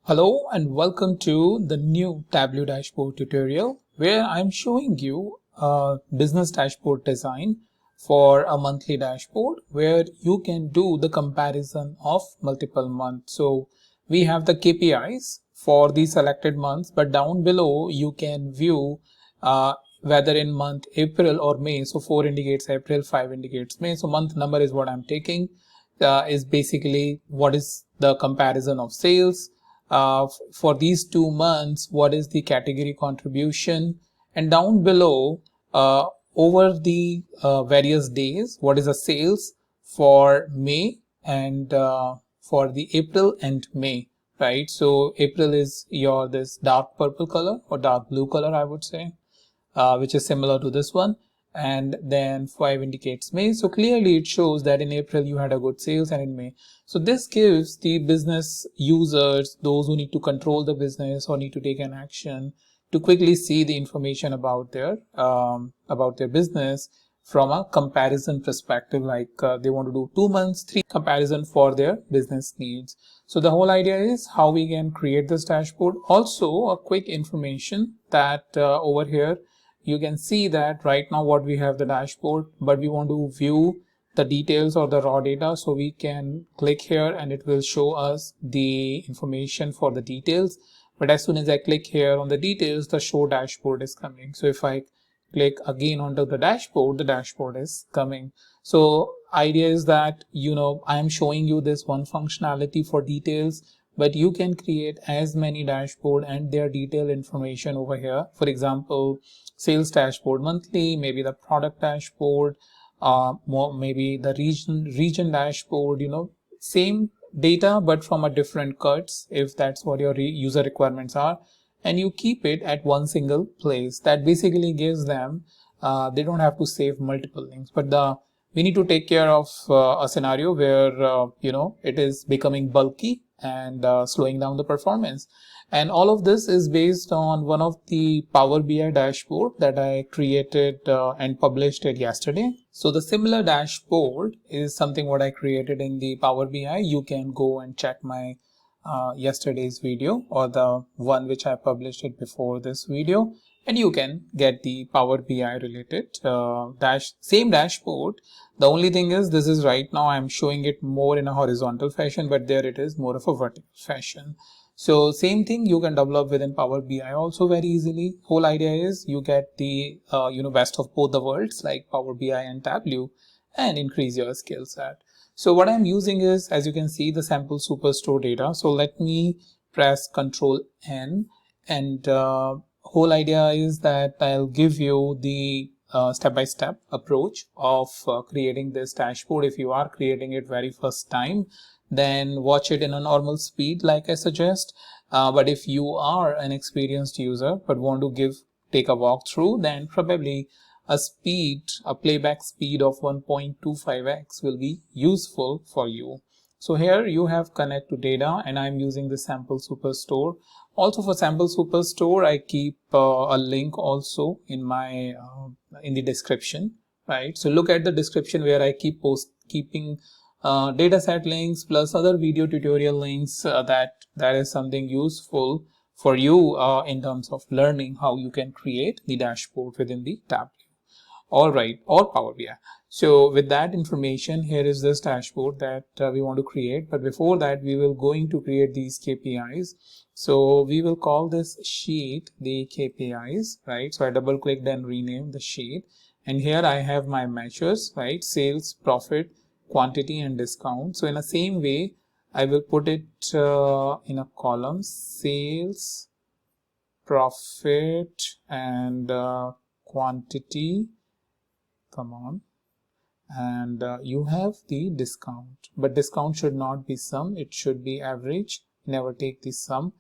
Hello and welcome to the new Tableau dashboard tutorial where I'm showing you a business dashboard design for a monthly dashboard where you can do the comparison of multiple months. So we have the KPIs for the selected months, but down below you can view whether in month April or May. So 4 indicates April, 5 indicates May. So month number is what I'm taking, is basically what is the comparison of sales. For these 2 months, what is the category contribution, and down below over the various days, what is the sales for May and for the April and May, right? So April is your this dark purple color or dark blue color, I would say, which is similar to this one, and then 5 indicates May. So clearly it shows that in April you had a good sales and in May. So this gives the business users, those who need to control the business or need to take an action, to quickly see the information about their business from a comparison perspective, like they want to do 2 months, 3 comparison for their business needs. So the whole idea is how we can create this dashboard. Also a quick information that over here you can see that right now what we have the dashboard, but we want to view the details or the raw data. So we can click here and it will show us the information for the details. But as soon as I click here on the details, the show dashboard is coming. So if I click again onto the dashboard is coming. So idea is that, I am showing you this one functionality for details, but you can create as many dashboard and their detailed information over here. For example, sales dashboard monthly, maybe the product dashboard, maybe the region dashboard, same data but from a different cuts, if that's what your user requirements are, and you keep it at one single place. That basically gives them, they don't have to save multiple links. But we need to take care of a scenario where it is becoming bulky and slowing down the performance. And all of this is based on one of the Power BI dashboard that I created and published it yesterday. So the similar dashboard is something what I created in the Power BI. You can go and check my yesterday's video or the one which I published it before this video, and you can get the Power BI related same dashboard. The only thing is, this is right now I'm showing it more in a horizontal fashion, but there it is more of a vertical fashion. So same thing you can develop within Power BI also very easily. Whole idea is you get the best of both the worlds, like Power BI and Tableau, and increase your skill set. So what I'm using is, as you can see, the sample superstore data. So let me press Control N, and whole idea is that I'll give you the step-by-step approach of creating this dashboard. If you are creating it very first time, then watch it in a normal speed like I suggest. But if you are an experienced user but want to take a walkthrough, then probably a playback speed of 1.25x will be useful for you. So here you have connect to data, and I'm using the sample superstore. Also for sample superstore, I keep a link also in my in the description, right? So look at the description where I keeping dataset links plus other video tutorial links. That is something useful for you in terms of learning how you can create the dashboard within the Tableau. All right, or Power BI. So with that information, here is this dashboard that we want to create. But before that, we will going to create these KPIs. So we will call this sheet the KPIs, right? So I double clicked and rename the sheet. And here I have my measures, right? Sales, profit, quantity, and discount. So in the same way, I will put it in a column: sales, profit, and quantity. Come on. And you have the discount, but discount should not be sum, it should be average. Never take the sum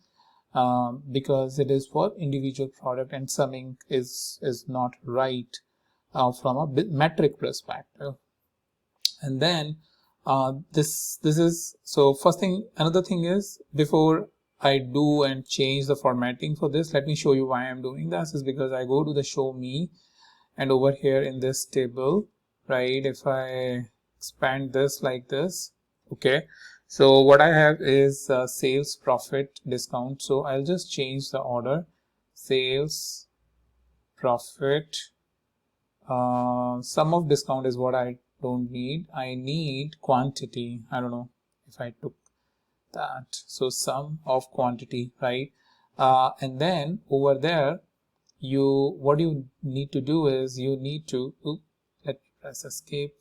because it is for individual product, and summing is not right from a metric perspective. And then this is, so first thing, another thing is, before I do and change the formatting for this, let me show you why I'm doing this. Is because I go to the show me, and over here in this table, right, if I expand this like this, okay, So what I have is sales, profit, discount. So I'll just change the order. Sales, profit, sum of discount is what I don't need. I need quantity. I don't know if I took that. So sum of quantity, right? And then over there, what you need to do is you need to, let me press escape.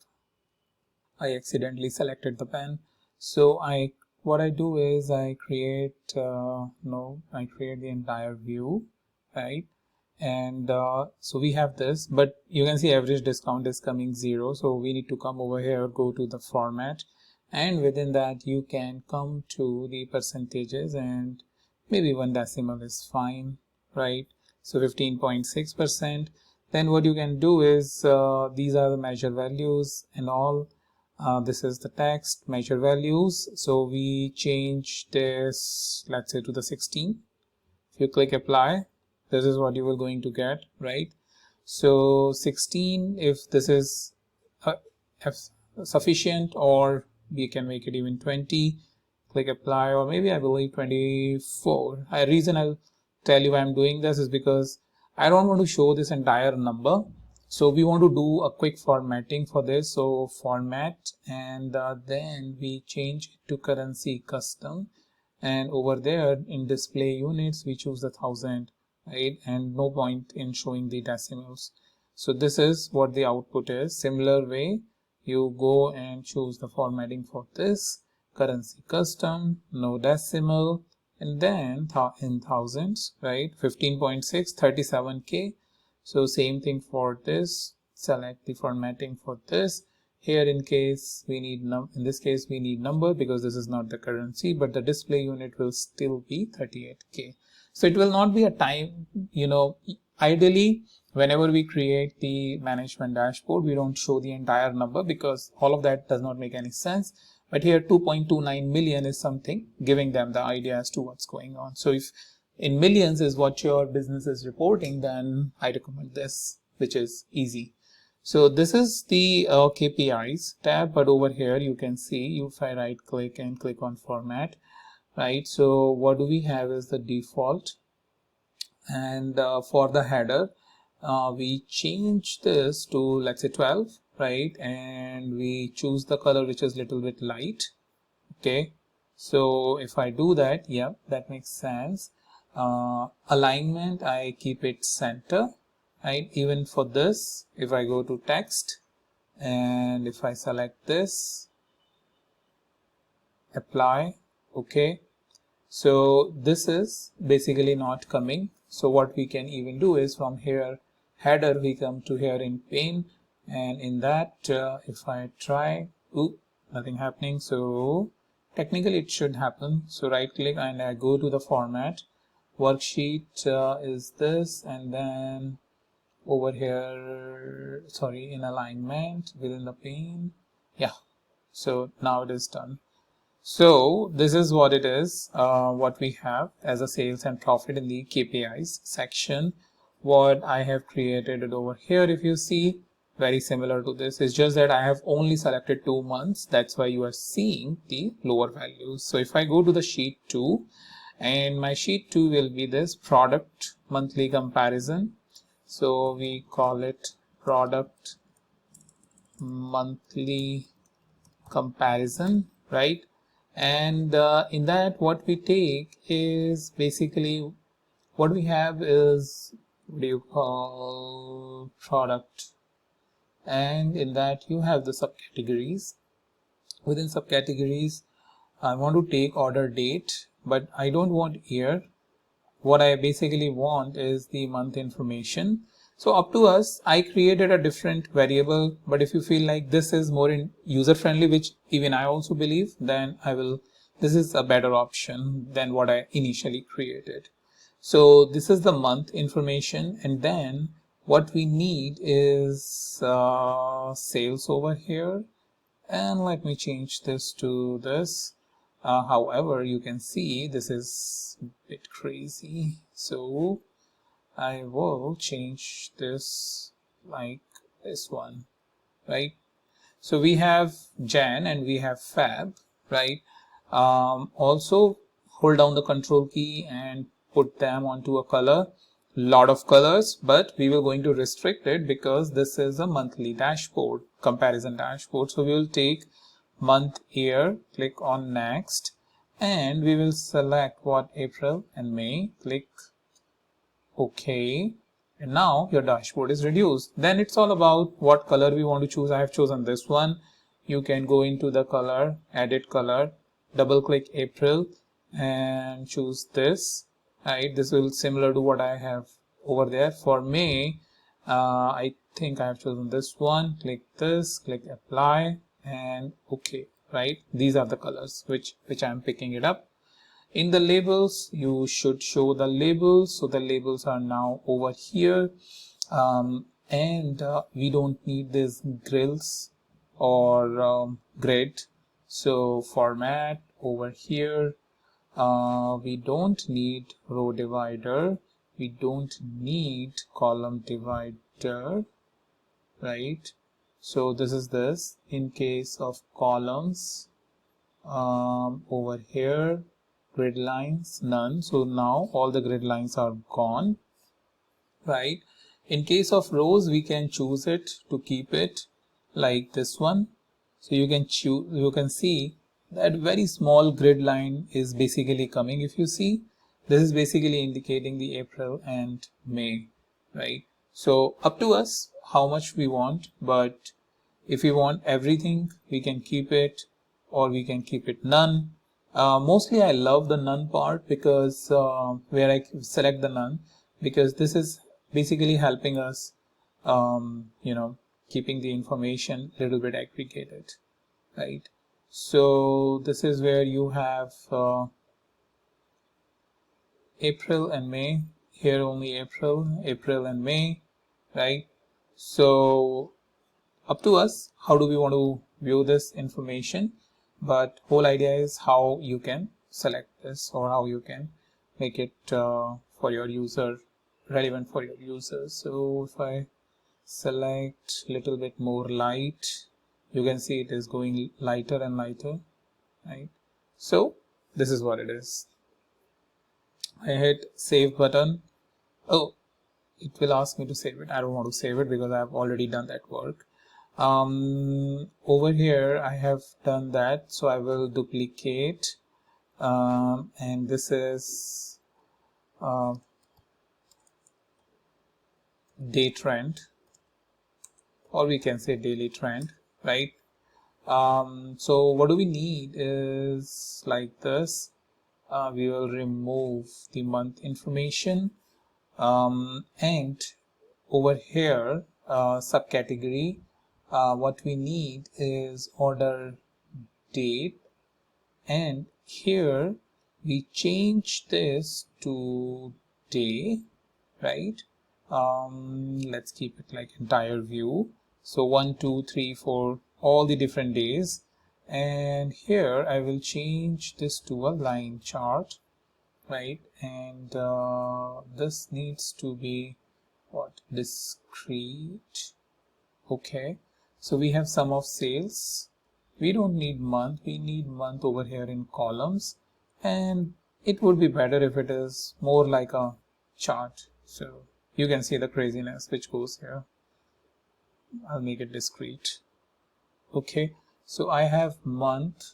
I accidentally selected the pen. So what I do is I create I create the entire view, right? And so we have this, but you can see average discount is coming 0. So we need to come over here, go to the format, and within that you can come to the percentages, and maybe one decimal is fine, right? So 15.6%. Then what you can do is these are the measure values and all. This is the text measure values. So we change this, let's say, to the 16. If you click apply, this is what you are going to get, right? So 16, if this is sufficient, or we can make it even 20. Click apply, or maybe I believe 24. The reason I'll tell you why I'm doing this is because I don't want to show this entire number. So we want to do a quick formatting for this. So format, and then we change it to currency custom, and over there in display units we choose the 1000, right? And no point in showing the decimals. So this is what the output is. Similar way, you go and choose the formatting for this, currency custom, no decimal, and then in thousands, right? 15.6, 37K. So same thing for this, select the formatting for this. Here in case we need in this case we need number, because this is not the currency, but the display unit will still be 38K. So it will not be a time, ideally whenever we create the management dashboard, we don't show the entire number because all of that does not make any sense. But here 2.29 million is something giving them the idea as to what's going on. So if in millions is what your business is reporting, then I recommend this, which is easy. So this is the KPIs tab, but over here you can see if I right click and click on format, right? So what do we have is the default, and for the header we change this to, let's say, 12, right? And we choose the color which is little bit light. Okay, so if I do that, yeah, that makes sense. Alignment, I keep it center, right? Even for this, if I go to text and if I select this, apply, okay, so this is basically not coming. So what we can even do is from here header, we come to here in pane, and in that if I try, nothing happening. So technically it should happen. So right click and I go to the format, worksheet is this, and then over here, sorry, in alignment within the pane, yeah, so now it is done. So this is what it is, what we have as a sales and profit in the KPIs section. What I have created it over here, if you see, very similar to this. It's just that I have only selected 2 months. That's why you are seeing the lower values. So if I go to the sheet 2, and my sheet 2 will be this product monthly comparison. So we call it product monthly comparison, right? And in that what we take is basically what we have is, what do you call, product, and in that you have the subcategories. Within subcategories I want to take order date, but I don't want year. What I basically want is the month information. So up to us, I created a different variable, but if you feel like this is more user friendly, which even I also believe, then this is a better option than what I initially created. So this is the month information, and then what we need is sales over here, and let me change this to this. However, you can see this is a bit crazy, so I will change this like this one, right? So we have Jan and we have Feb, right? Also hold down the control key and put them onto a color, lot of colors, but we will going to restrict it because this is a monthly dashboard, comparison dashboard. So we will take month, year, click on next, and we will select what, April and May, click OK. And now your dashboard is reduced. Then it's all about what color we want to choose. I have chosen this one. You can go into the color, edit color, double click April and choose this. Right, this will similar to what I have over there. For May, I think I have chosen this one. Click this, click apply and OK. Right, these are the colors which I'm picking it up. In the labels, you should show the labels. So the labels are now over here, and we don't need these grills or grid. So format over here. We don't need row divider. We don't need column divider, right? So this is this. In case of columns, over here, grid lines, none. So now all the grid lines are gone, right? In case of rows, we can choose it to keep it like this one. So you can choose, you can see that very small grid line is basically coming. If you see, this is basically indicating the April and May, right? So up to us how much we want, but if we want everything, we can keep it or we can keep it none. Mostly I love the none part because where I select the none, because this is basically helping us, keeping the information a little bit aggregated, right? So this is where you have April and May, here only April and May, right? So up to us, how do we want to view this information, but whole idea is how you can select this or how you can make it for your user, relevant for your users. So if I select little bit more light, you can see it is going lighter and lighter, right? So this is what it is. I hit save button. Oh, it will ask me to save it. I don't want to save it because I have already done that work. Over here I have done that, so I will duplicate, and this is day trend, or we can say daily trend, right? So what do we need is like this. We will remove the month information, and over here subcategory, what we need is order date, and here we change this to day, right? Let's keep it like entire view. So 1, 2, 3, 4, all the different days, and here I will change this to a line chart, right? And this needs to be what, discrete. Okay, so we have sum of sales. We don't need month, we need month over here in columns, and it would be better if it is more like a chart, so you can see the craziness which goes here. I'll make it discrete. Okay, so I have month,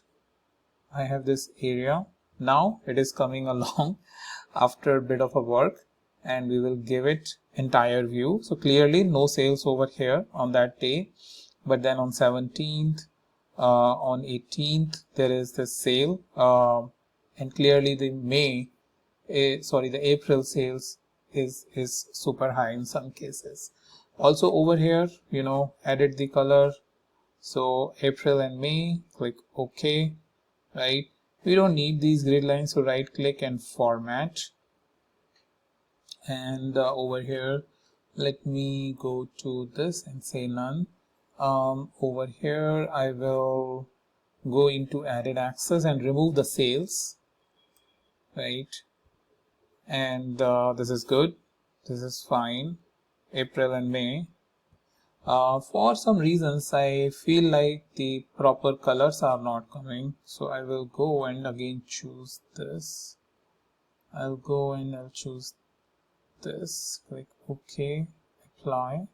I have this area. Now it is coming along after a bit of a work, and we will give it entire view. So clearly no sales over here on that day, but then on 17th, on 18th there is the sale, and clearly the the April sales is super high in some cases. Also over here, edit the color. So April and May, click OK, right? We don't need these grid lines, so right click and format. And over here, let me go to this and say none. Over here I will go into added access and remove the sales, right? And this is good, this is fine, April and May. For some reasons I feel like the proper colors are not coming, so I will go and again choose this. I'll go and I'll choose this, click OK, apply.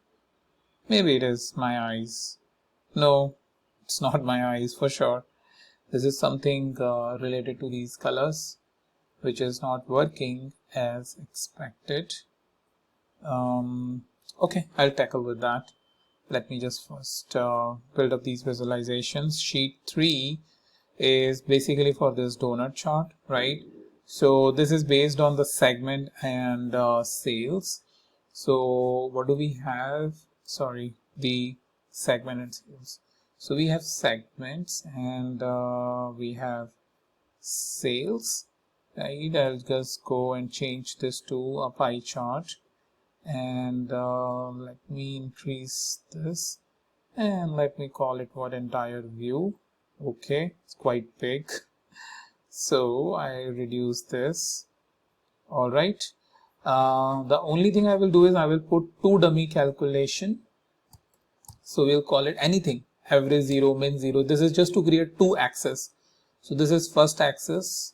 Maybe it is my eyes. No, it's not my eyes for sure. This is something related to these colors which is not working as expected. Okay, I'll tackle with that. Let me just first build up these visualizations. Sheet 3 is basically for this donut chart, right? So this is based on the segment and sales. So what do we have? Sorry, the segment and sales. So we have segments and we have sales, right? I'll just go and change this to a pie chart. And let me increase this and let me call it what, entire view. Okay, it's quite big, so I reduce this. All right, the only thing I will do is I will put two dummy calculation, so we'll call it anything, average 0, min 0. This is just to create two axes. So this is first axis,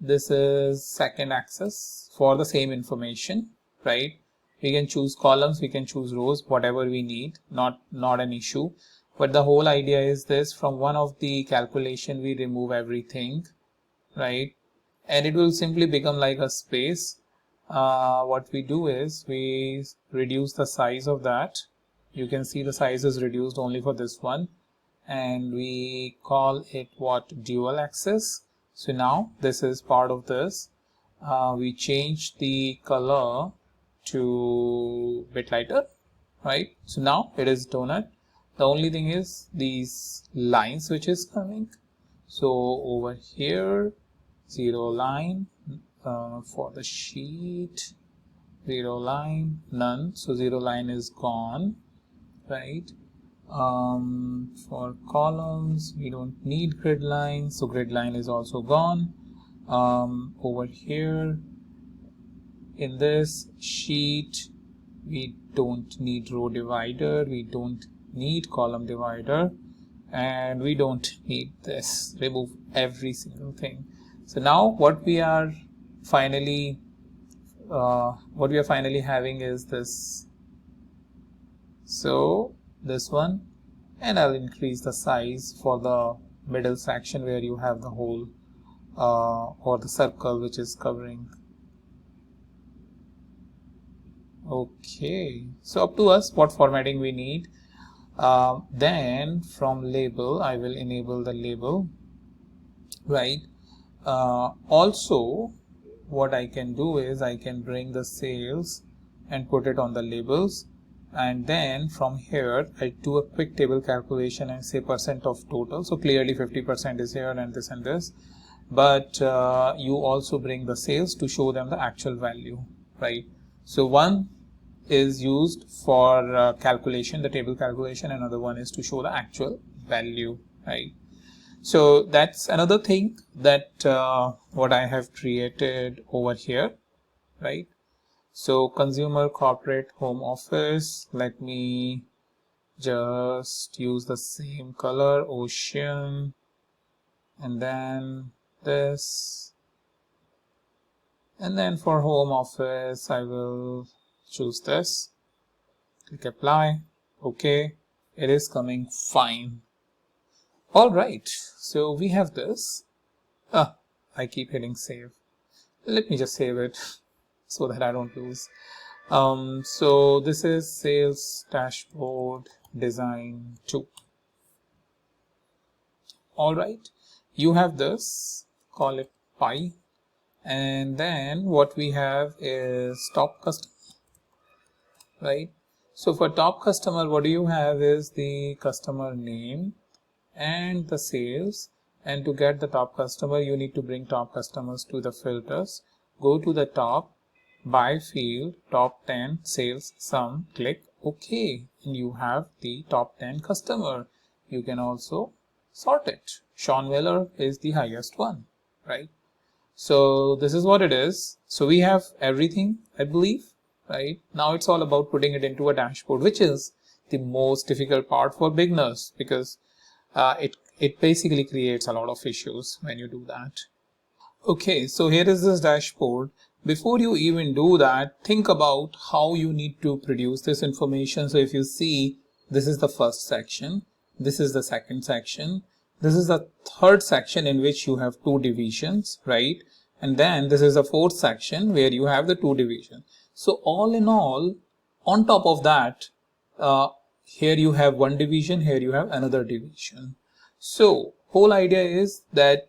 this is second axis for the same information, right? We can choose columns, we can choose rows, whatever we need, not an issue. But the whole idea is this: from one of the calculation we remove everything, right? And it will simply become like a space. What we do is we reduce the size of that. You can see the size is reduced only for this one, and we call it what, dual axis. So now this is part of this. We change the color to bit lighter, right? So now it is donut. The only thing is these lines which is coming. So over here, 0 line for the sheet, 0 line, none. So 0 line is gone, right? For columns we don't need grid line, so grid line is also gone. Over here in this sheet we don't need row divider, we don't need column divider, and we don't need this. Remove every single thing. So now what we are finally having is this. So this one, and I'll increase the size for the middle section where you have the whole or the circle which is covering. Okay, so up to us what formatting we need. Then from label I will enable the label, right? Also what I can do is I can bring the sales and put it on the labels, and then from here I do a quick table calculation and say percent of total. So clearly 50% is here and this and this, but you also bring the sales to show them the actual value, right? So one is used for calculation, the table calculation, another one is to show the actual value, right? So that's another thing that what I have created over here, right? So consumer, corporate, home office, let me just use the same color, ocean, and then this, and then for home office I will choose this, click apply. Okay, it is coming fine. All right, so we have this. I keep hitting save. Let me just save it so that I don't lose. So this is sales dashboard design 2. All right, you have this, call it pie, and then what we have is top customer, right? So for top customer, what do you have is the customer name and the sales, and to get the top customer you need to bring top customers to the filters. Go to the top, by field, top 10 sales sum, click OK, and you have the top 10 customer. You can also sort it. Sean Weller is the highest one, right? So this is what it is. So we have everything, I believe, right? Now it's all about putting it into a dashboard, which is the most difficult part for beginners, because it basically creates a lot of issues when you do that. Okay, so here is this dashboard. Before you even do that, think about how you need to produce this information. So if you see, this is the first section, this is the second section, this is the third section in which you have two divisions, right? And then this is the fourth section where you have the two divisions. So all in all, on top of that, here you have one division, here you have another division. So whole idea is that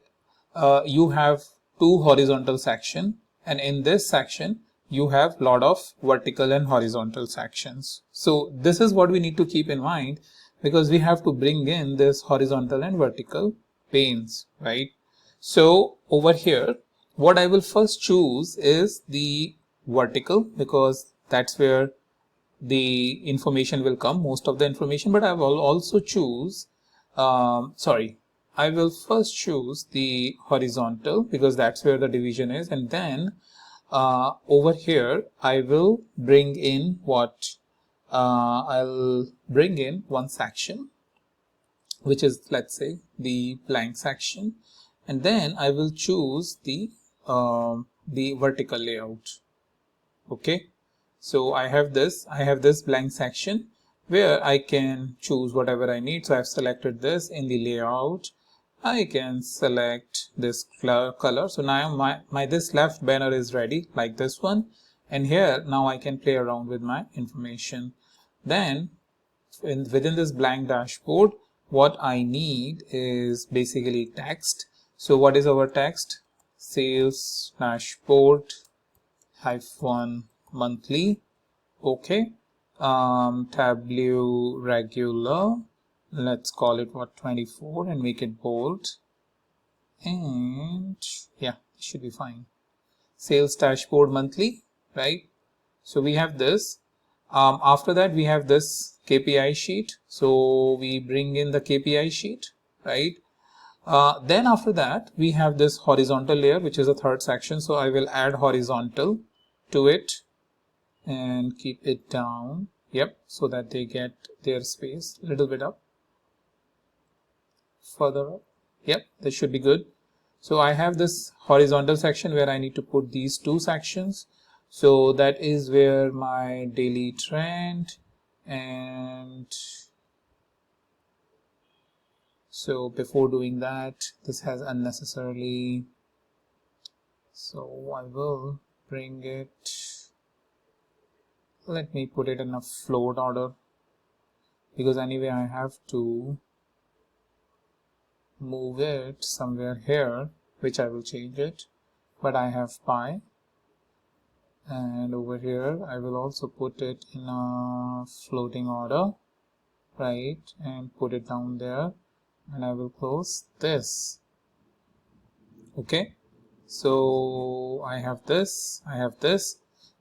you have two horizontal section, and in this section you have lot of vertical and horizontal sections. So this is what we need to keep in mind, because we have to bring in this horizontal and vertical panes, right? So over here, what I will first choose is the vertical, because that's where the information will come, most of the information. But I will also choose I will first choose the horizontal, because that's where the division is, and then over here I will bring in what I'll bring in one section, which is, let's say, the blank section, and then I will choose the vertical layout. Okay, so I have this blank section where I can choose whatever I need. So I've selected this. In the layout, I can select this color. So now my this left banner is ready, like this one, and here now I can play around with my information. Then within this blank dashboard, what I need is basically text. So what is our text? Sales dashboard hyphen monthly. Okay, Tableau regular, let's call it what, 24, and make it bold, and yeah, it should be fine. Sales dashboard monthly, right? So we have this. After that we have this KPI sheet, so we bring in the KPI sheet, right? Then after that we have this horizontal layer, which is a third section, so I will add horizontal to it and keep it down, yep, so that they get their space a little bit up, further up, yep, this should be good. So I have this horizontal section where I need to put these two sections, so that is where my daily trend, and so before doing that, this has unnecessarily, so I will bring it, let me put it in a float order, because anyway I have to move it somewhere here, which I will change it, but I have pi, and over here I will also put it in a floating order, right, and put it down there, and I will close this. Okay, so I have this,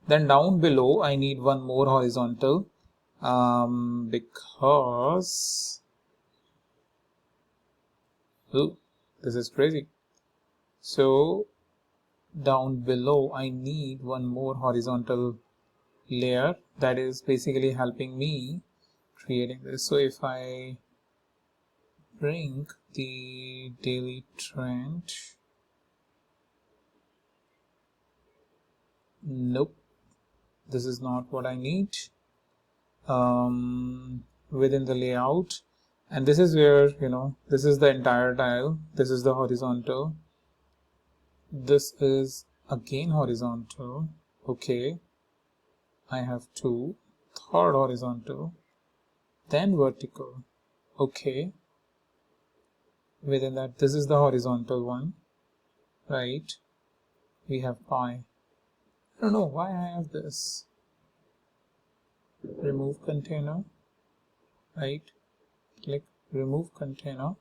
then down below I need one more horizontal, because this is crazy. So down below I need one more horizontal layer that is basically helping me creating this. So if I bring the daily trend, nope, this is not what I need. Within the layout, and this is where, you know, this is the entire tile, this is the horizontal, this is again horizontal. Okay, I have two, third horizontal, then vertical. Okay, within that, this is the horizontal one, right? We have pi. I don't know why I have this. Remove container, right? Click remove container.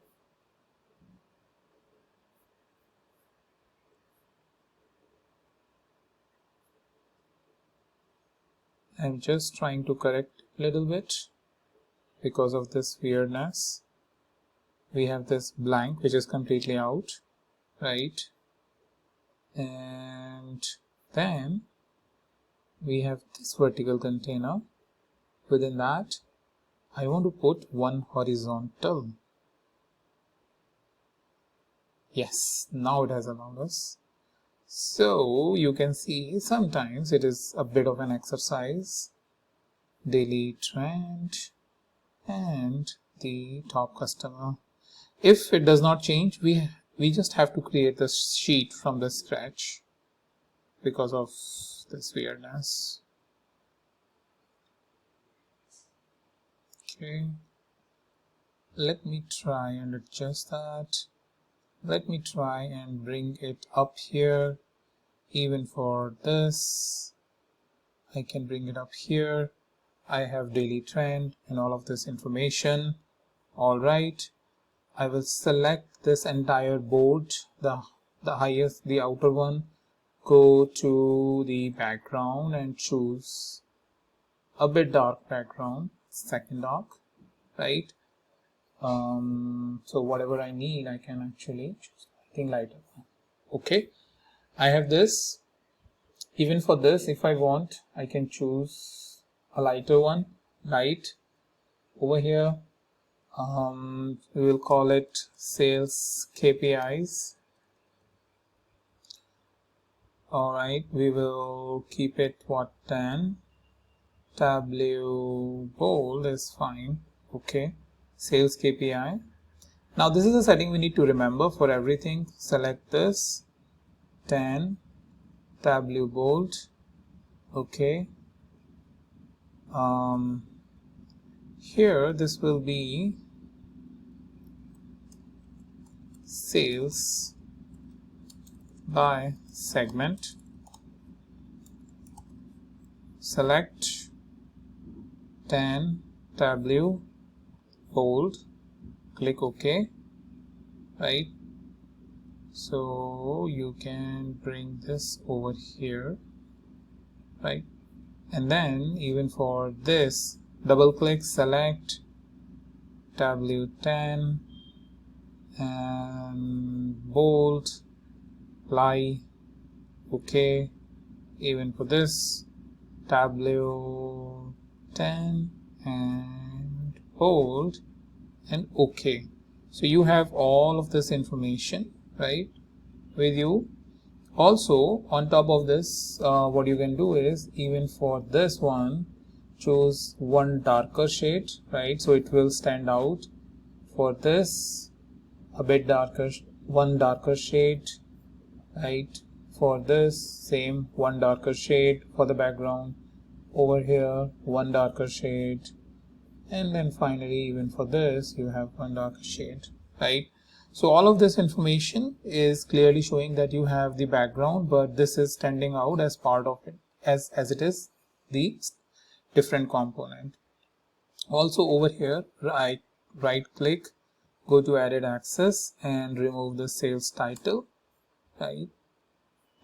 I'm just trying to correct a little bit because of this weirdness. We have this blank which is completely out, right? And then we have this vertical container. Within that I want to put one horizontal. Yes, now it has allowed us. So you can see sometimes it is a bit of an exercise. Daily trend and the top customer. If it does not change, we just have to create the sheet from the scratch because of this weirdness. Okay, let me try and adjust that. Let me try and bring it up here. Even for this, I can bring it up here. I have daily trend and all of this information. All right, I will select this entire board, the highest, the outer one. Go to the background and choose a bit dark background, second dark, right? So whatever I need, I can actually choose something lighter. Okay, I have this. Even for this, if I want, I can choose a lighter one, light. Over here, we will call it sales KPIs. All right, we will keep it what, 10. Tableau bold is fine. Okay, sales KPI. Now this is a setting we need to remember for everything. Select this, 10, Tableau bold. Okay, here this will be sales by segment. Select 10, Tableau bold, click OK, right? So you can bring this over here, right? And then even for this, double click, select Tableau 10 and bold, apply, OK. Even for this, Tableau 10 and bold and OK. So you have all of this information, right, with you. Also on top of this, what you can do is, even for this one, choose one darker shade, right? So it will stand out. For this, a bit darker, one darker shade, right? For this, same, one darker shade for the background. Over here, one darker shade, and then finally even for this you have one darker shade, right? So all of this information is clearly showing that you have the background, but this is standing out as part of it, as it is the different component. Also over here, right click, go to added access and remove the sales title, right?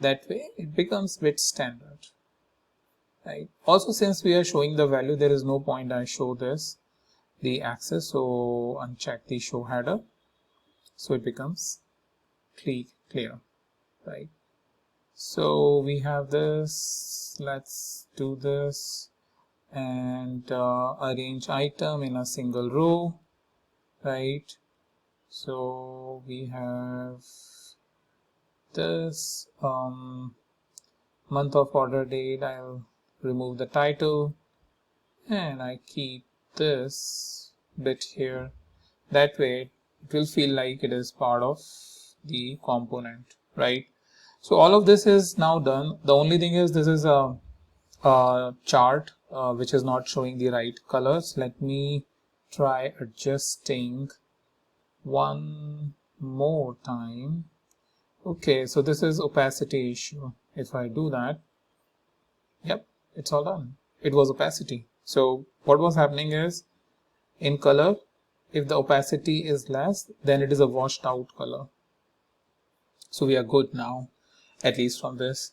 That way it becomes bit standard, right? Also, since we are showing the value, there is no point I show this the access, so uncheck the show header, so it becomes clear, right? So we have this, let's do this, and arrange item in a single row, right? So we have this month of order date. I'll remove the title and I keep this bit here. That way it will feel like it is part of the component, right? So all of this is now done. The only thing is, this is a chart which is not showing the right colors. Let me try adjusting one more time. Okay, so this is opacity issue. If I do that, yep, it's all done. It was opacity. So what was happening is, in color, if the opacity is less, then it is a washed out color. So we are good now, at least from this.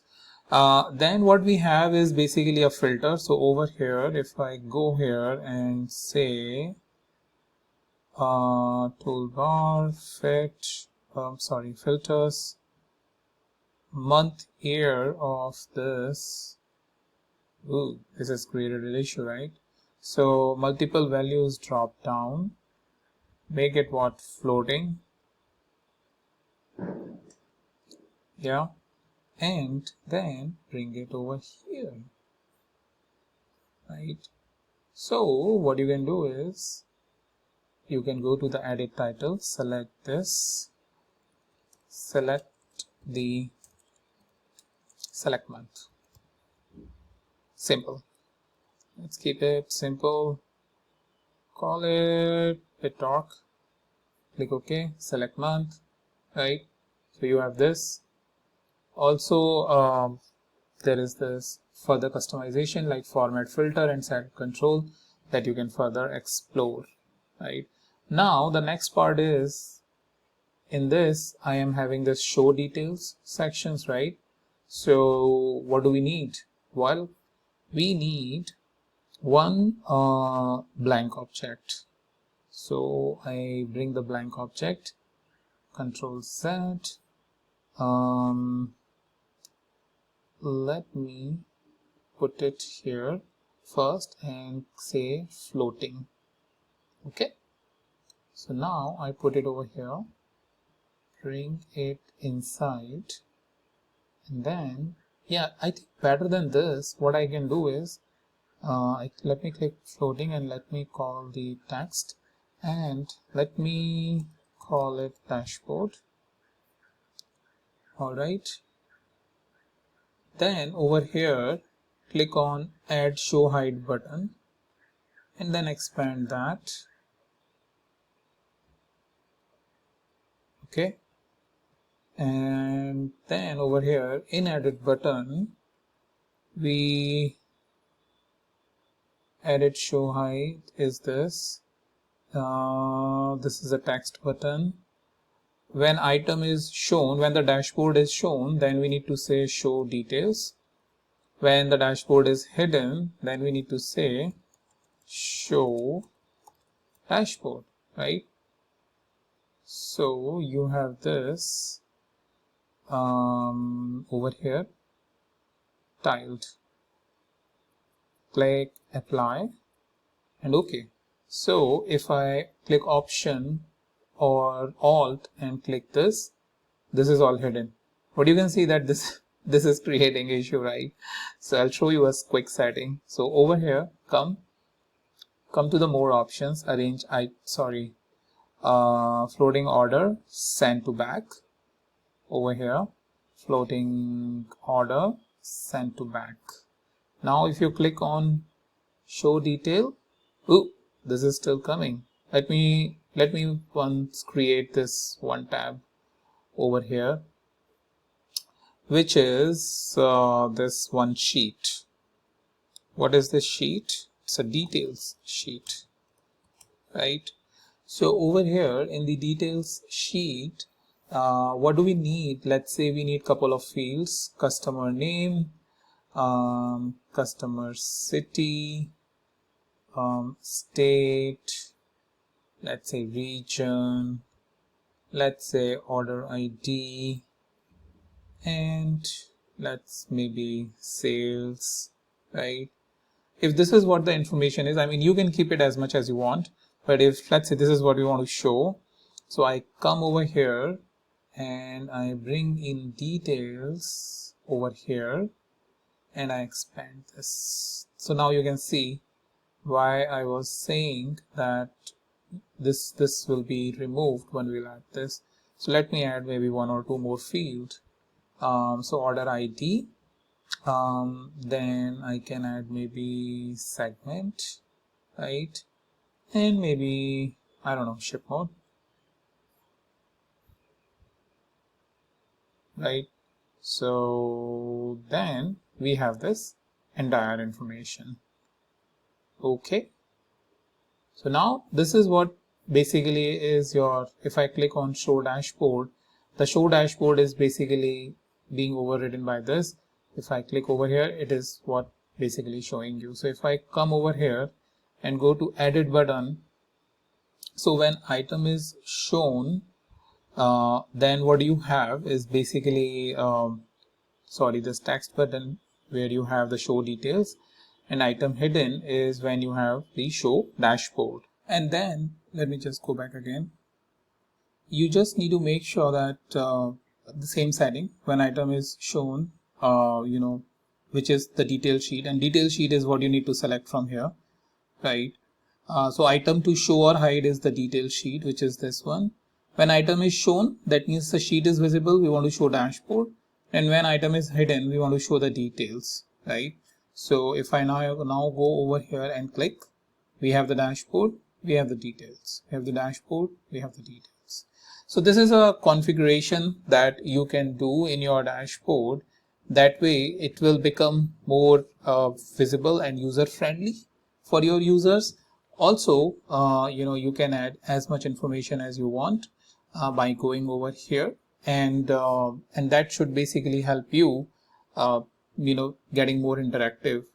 Then what we have is basically a filter. So over here, if I go here and say toolbar, filters, month, year of this. Ooh, this has created an issue, right? So multiple values drop down, make it what, floating, yeah, and then bring it over here, right? So what you can do is you can go to the edit title, select this, select the select month, simple. Let's keep it simple, call it BitTalk, click OK, select month, right? So you have this. Also there is this further customization like format filter and set control that you can further explore, right? Now the next part is, in this I am having this show details sections, right? So what do we need? Well, we need one blank object. So I bring the blank object, Control Z, let me put it here first and say floating. Okay, so now I put it over here, bring it inside, and then yeah, I think better than this what I can do is let me click floating and let me call the text and let me call it dashboard. All right, then over here click on add show hide button and then expand that. Okay, and then over here in edit button we edit show hide is this. This is a text button. When item is shown, when the dashboard is shown, then we need to say show details. When the dashboard is hidden, then we need to say show dashboard, right? So you have this over here tiled. Click apply and OK. So if I click option or alt and click this is all hidden. But you can see that this is creating issue, right? So I'll show you a quick setting. So over here, come to the more options, arrange floating order, send to back. Over here, floating order, send to back. Now if you click on show detail, ooh, this is still coming. Let me once create this one tab over here, which is this one sheet. What is this sheet? It's a details sheet, right? So over here in the details sheet, what do we need? Let's say we need couple of fields: customer name, customer city, state, let's say region, let's say order ID, and let's maybe sales, right? If this is what the information is, I mean, you can keep it as much as you want, but if let's say this is what we want to show, so I come over here and I bring in details over here and I expand this. So now you can see why I was saying that this will be removed when we'll add this. So let me add maybe one or two more fields. So order ID, then I can add maybe segment, right? And maybe, I don't know, ship mode, right? So then we have this entire information. Okay, so now this is what basically is your, if I click on show dashboard, the show dashboard is basically being overridden by this. If I click over here, it is what basically showing you. So if I come over here and go to edit button, so when item is shown, then what you have is basically this text button where you have the show details, and item hidden is when you have the show dashboard. And then let me just go back again. You just need to make sure that the same setting when item is shown, which is the detail sheet, and detail sheet is what you need to select from here, right? So item to show or hide is the detail sheet, which is this one. When item is shown, that means the sheet is visible, we want to show dashboard. And when item is hidden, we want to show the details, right? So if I now go over here and click, we have the dashboard, we have the details, we have the dashboard, we have the details. So this is a configuration that you can do in your dashboard. That way it will become more visible and user friendly for your users. Also, you can add as much information as you want by going over here, and that should basically help you, getting more interactive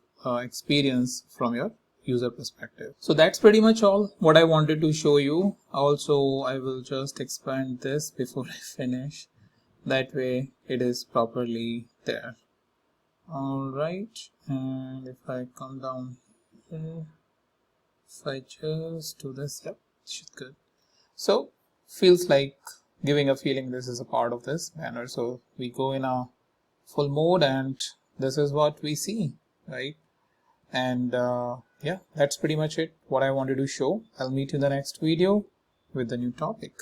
experience from your user perspective. So that's pretty much all what I wanted to show you. Also, I will just expand this before I finish. That way it is properly there. All right, and if I come down here, if I just do this, yep, should good. So feels like giving a feeling this is a part of this banner. So we go in a full mode and this is what we see, right? And yeah, that's pretty much it what I wanted to show. I'll meet you in the next video with the new topic.